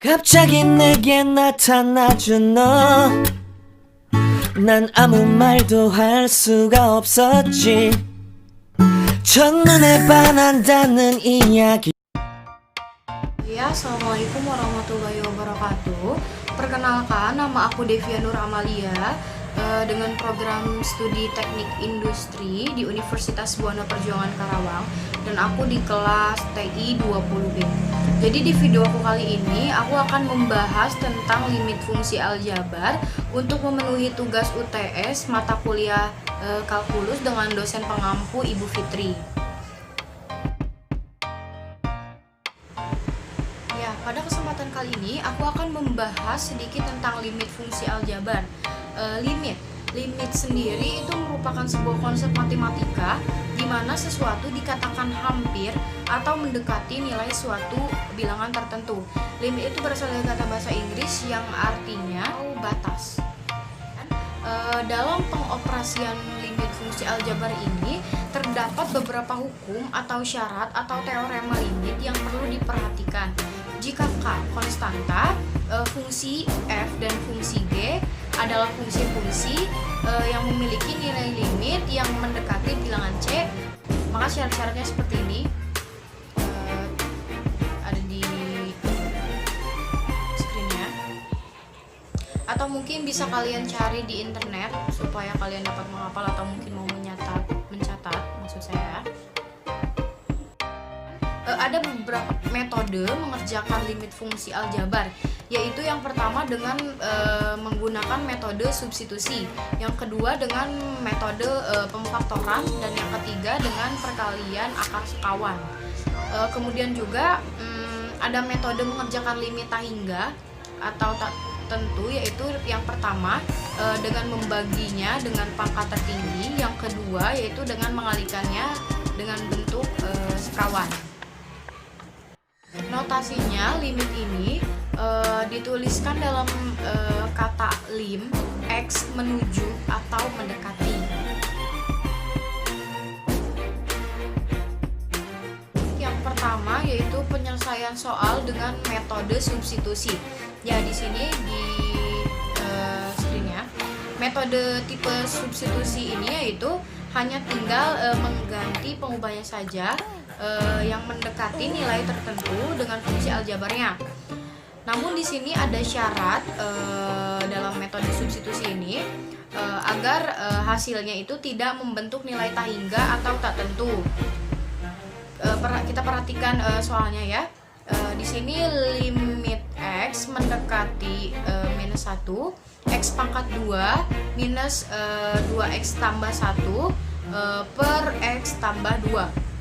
갑자기 내게 나타나준 너, 난 아무 말도 할 수가 없었지. 첫눈에 반한다는 이야기. Ya, Assalamualaikum warahmatullahi wabarakatuh. Perkenalkan, nama aku Devia Nur Amalia dengan program studi teknik industri di Universitas Buana Perjuangan Karawang, dan aku di kelas TI 20B. Jadi di video aku kali ini aku akan membahas tentang limit fungsi aljabar untuk memenuhi tugas UTS mata kuliah kalkulus dengan dosen pengampu Ibu Fitri. Pada kesempatan kali ini aku akan membahas sedikit tentang limit fungsi aljabar. Limit sendiri itu merupakan sebuah konsep matematika di mana sesuatu dikatakan hampir atau mendekati nilai suatu bilangan tertentu. Limit itu berasal dari kata bahasa Inggris yang artinya batas. Dalam pengoperasian limit fungsi aljabar ini terdapat beberapa hukum atau syarat atau teorema limit yang perlu diperhatikan. Jika K konstanta, fungsi F dan fungsi G adalah fungsi-fungsi yang memiliki nilai limit yang mendekati bilangan C, maka syarat-syaratnya seperti ini. Ada di screen-nya. Atau mungkin bisa kalian cari di internet supaya kalian dapat menghafal, atau mungkin mau mencatat maksud saya. Ada beberapa metode mengerjakan limit fungsi aljabar, yaitu yang pertama dengan menggunakan metode substitusi, yang kedua dengan metode pemfaktoran, dan yang ketiga dengan perkalian akar sekawan. Kemudian juga ada metode mengerjakan limit tak hingga atau tak tentu, yaitu yang pertama dengan membaginya dengan pangkat tertinggi, yang kedua yaitu dengan mengalikannya dengan bentuk sekawan. Notasinya limit ini dituliskan dalam kata lim, x menuju atau mendekati. Yang pertama yaitu penyelesaian soal dengan metode substitusi. Ya, di sini di screen-nya. Metode tipe substitusi ini yaitu hanya tinggal mengganti pengubahnya saja yang mendekati nilai tertentu dengan fungsi aljabarnya. Namun di sini ada syarat dalam metode substitusi ini agar hasilnya itu tidak membentuk nilai tak hingga atau tak tentu. Kita perhatikan soalnya ya. Di sini limit x mendekati minus 1, x pangkat 2 minus 2x tambah 1 per x tambah 2.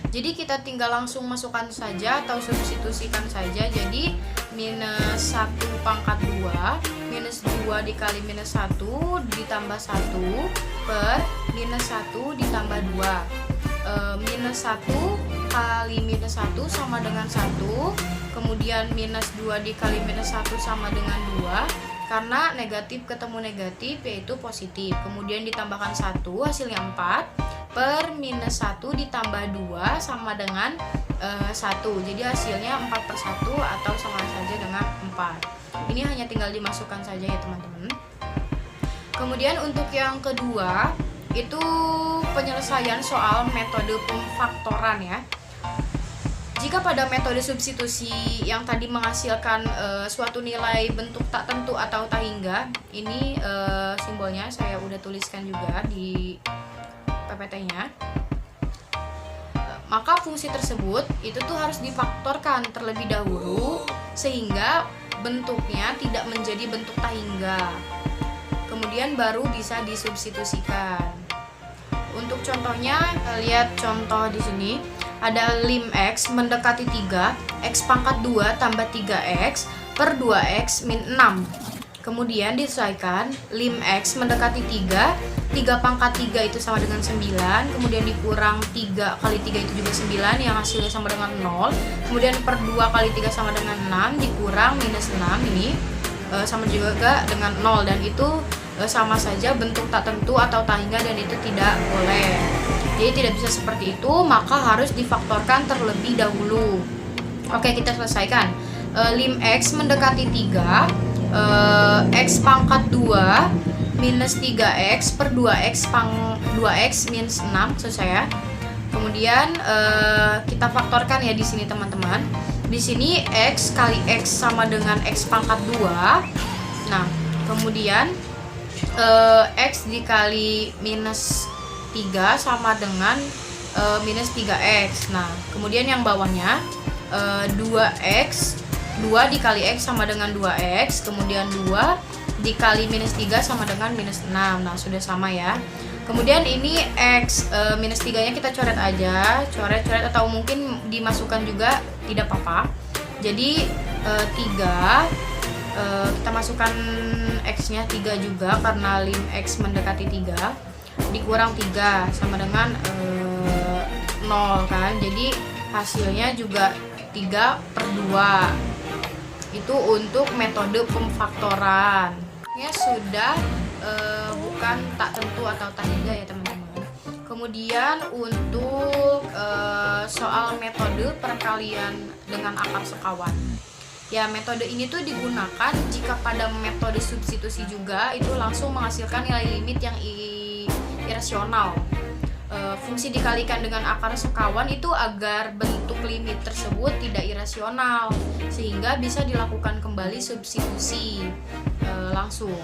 Jadi kita tinggal langsung masukkan saja atau substitusikan saja. Jadi minus 1 pangkat 2 minus 2 dikali minus 1 ditambah 1 per minus 1 ditambah 2. Minus 1 kali minus 1 sama dengan 1. Kemudian minus 2 dikali minus 1 sama dengan 2. Karena negatif ketemu negatif yaitu positif. Kemudian ditambahkan 1, hasilnya 4 per minus 1 ditambah 2 sama dengan 1. Jadi hasilnya 4 per 1 atau sama saja dengan 4. Ini hanya tinggal dimasukkan saja ya teman-teman. Kemudian untuk yang kedua itu penyelesaian soal metode pemfaktoran ya. Jika pada metode substitusi yang tadi menghasilkan suatu nilai bentuk tak tentu atau tak hingga, ini simbolnya saya udah tuliskan juga di PPT-nya. Maka fungsi tersebut itu tuh harus difaktorkan terlebih dahulu sehingga bentuknya tidak menjadi bentuk tak hingga. Kemudian baru bisa disubstitusikan. Untuk contohnya, lihat contoh di sini. Ada lim x mendekati 3, x pangkat 2 tambah 3x per 2x min 6. Kemudian disesuaikan lim x mendekati 3, 3 pangkat 3 itu sama dengan 9, kemudian dikurang 3 kali 3 itu juga 9 yang hasilnya sama dengan 0. Kemudian per 2 kali 3 sama dengan 6 dikurang minus 6 ini sama juga dengan 0, dan itu sama saja bentuk tak tentu atau tak hingga, dan itu tidak boleh. Jadi tidak bisa seperti itu, maka harus difaktorkan terlebih dahulu. Oke, kita selesaikan. lim X mendekati 3, X pangkat 2 minus 3X per 2X minus 6, selesai ya. Kemudian kita faktorkan ya di sini teman-teman. Di sini X kali X sama dengan X pangkat 2. Nah, kemudian X dikali minus 3 sama dengan minus 3X. Nah, kemudian yang bawahnya 2X 2 dikali X sama dengan 2X. Kemudian 2 dikali minus 3 sama dengan minus 6. Nah, sudah sama ya. Kemudian ini X minus 3 nya kita coret aja, coret atau mungkin dimasukkan juga tidak apa-apa. Jadi 3 kita masukkan X nya 3 juga karena lim X mendekati 3 dikurang 3 sama dengan 0 kan. Jadi hasilnya juga 3/2. Itu untuk metode pemfaktoran. Ya sudah, bukan tak tentu atau tak hingga ya teman-teman. Kemudian untuk soal metode perkalian dengan akar sekawan. Ya, metode ini tuh digunakan jika pada metode substitusi juga itu langsung menghasilkan nilai limit yang irasional. Fungsi dikalikan dengan akar sekawan itu agar bentuk limit tersebut tidak irasional sehingga bisa dilakukan kembali substitusi langsung.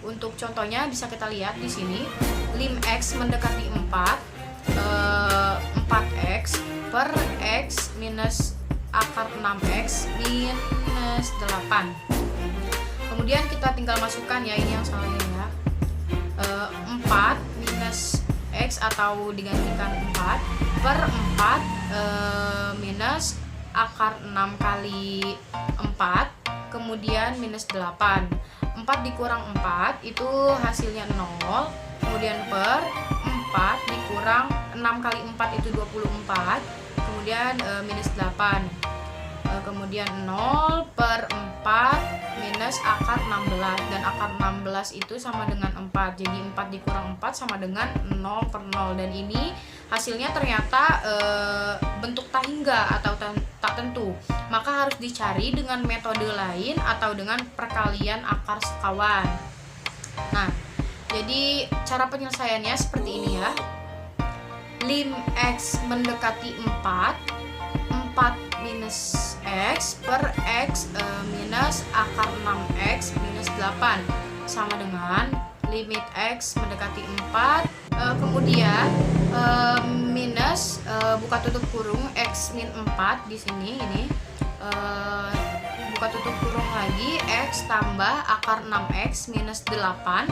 Untuk contohnya bisa kita lihat di sini, lim X mendekati 4, 4X per X minus akar 6X minus 8. Kemudian kita tinggal masukkan ya, ini yang salahnya ya, 4 minus X atau digantikan 4 per 4 minus akar 6 kali 4 kemudian minus 8. 4 dikurang 4 itu hasilnya 0, kemudian per 4 dikurang 6 kali 4 itu 24, kemudian minus 8, kemudian 0 per 4 minus akar 16, dan akar 16 itu sama dengan 4, jadi 4 dikurang 4 sama dengan 0/0, dan ini hasilnya ternyata bentuk tak hingga atau tak tentu, maka harus dicari dengan metode lain atau dengan perkalian akar sekawan. Nah, jadi cara penyelesaiannya seperti ini ya. Lim X mendekati 4, 4 minus X per X minus akar 6X minus 8 sama dengan limit X mendekati 4, kemudian minus buka tutup kurung X min 4 di sini, ini buka tutup kurung lagi X tambah akar 6X minus 8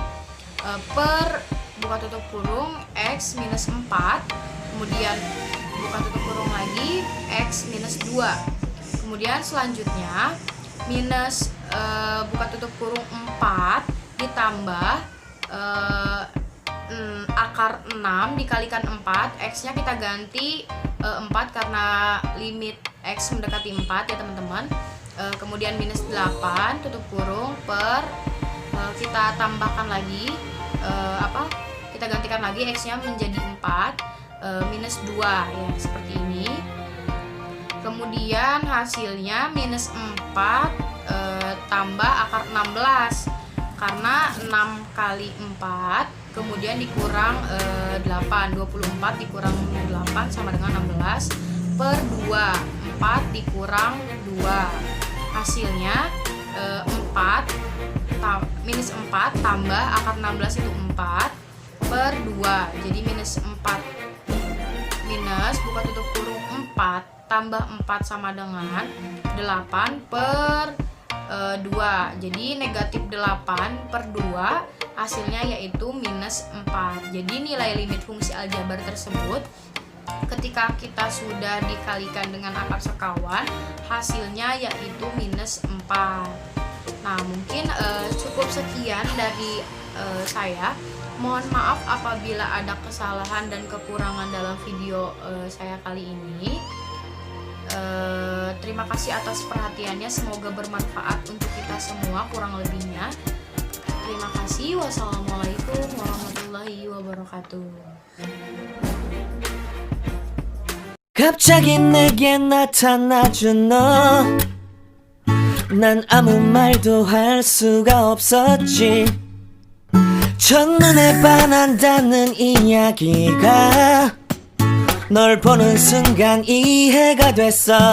per buka tutup kurung X minus 4, kemudian buka tutup kurung lagi X minus 2, kemudian selanjutnya minus buka tutup kurung 4 ditambah akar 6 dikalikan 4, X nya kita ganti 4 karena limit X mendekati 4 ya teman-teman, kemudian minus 8 tutup kurung per kita tambahkan lagi kita gantikan lagi X nya menjadi 4 minus 2 ya, seperti ini. Kemudian hasilnya minus 4 tambah akar 16 karena 6 kali 4 kemudian dikurang 8, 24 dikurang 8 sama dengan 16 per 2, 4 dikurang 2, hasilnya minus 4 tambah akar 16 itu 4 per 2, jadi minus 4 minus buka tutup kurung 4 tambah 4 sama dengan 8 per 2, jadi negatif 8 per 2 hasilnya yaitu minus 4. Jadi nilai limit fungsi aljabar tersebut ketika kita sudah dikalikan dengan akar sekawan hasilnya yaitu minus 4. Nah, mungkin cukup sekian dari saya. Mohon maaf apabila ada kesalahan dan kekurangan dalam video saya kali ini. Terima kasih atas perhatiannya, semoga bermanfaat untuk kita semua kurang lebihnya. Terima kasih. Wassalamualaikum warahmatullahi wabarakatuh. 갑자기 내게 나타나준 너 난 아무 말도 할 수가 없었지. 첫눈에 반한다는 이야기가 널 보는 순간 이해가 됐어.